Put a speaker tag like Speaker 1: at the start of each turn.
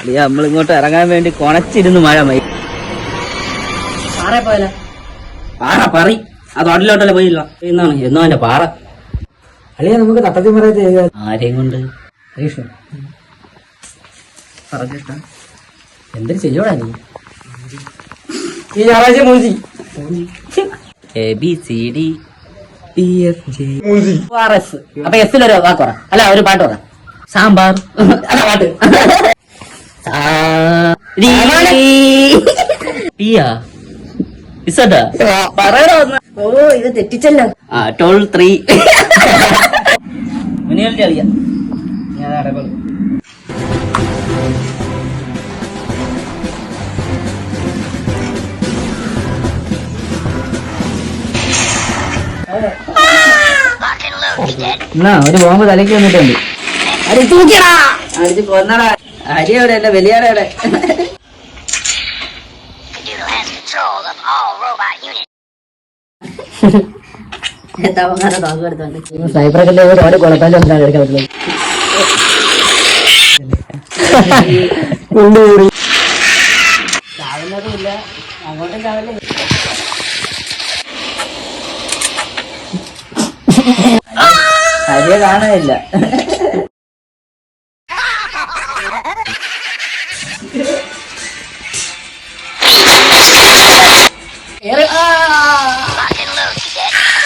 Speaker 1: അളിയ നമ്മളിങ്ങോട്ട് ഇറങ്ങാൻ വേണ്ടി കൊണച്ചിരുന്ന് മഴ മൈ പാറ പോയല്ല പാറ പറി അത് അടിലോട്ടല്ലേ പോയില്ല എന്നാണ് എന്നോ എന്റെ പാറ
Speaker 2: അളിയ നമുക്ക് തട്ടത്തിൽ പറയാ
Speaker 1: ആരെയും കൊണ്ട്
Speaker 2: എന്തൊരു ചെയ്യോടാ നീ
Speaker 1: ഈ ഞായറാഴ്ച മൂജി ABCD EFG RS. അപ്പൊ എസിലൊരു വാക്ക് പറ അല്ല ഒരു പാട്ട് പറ സാമ്പാർ അല്ല പാട്ട് പറയണോ ഓ ഇത് തെറ്റിച്ചല്ലോ 12 3 മുനികളുടെ കളിയാ ഞാൻ അടക്കളു എന്നാ ഒരു ബോംബ് തലയ്ക്ക് വന്നിട്ടുണ്ട് അടി തൂക്കിയടാ അടിച്ച് കൊന്നടാ അരി എവിടെ അല്ല വലിയാടെ എവിടെ
Speaker 2: സൈബറൊക്കെ ഒരുപാട് കുളത്താൻ എടുക്കാൻ പറ്റില്ല
Speaker 1: ചാവുന്നതുമില്ല അങ്ങോട്ടും ചാവില്ല ഹരിയെ കാണാനില്ല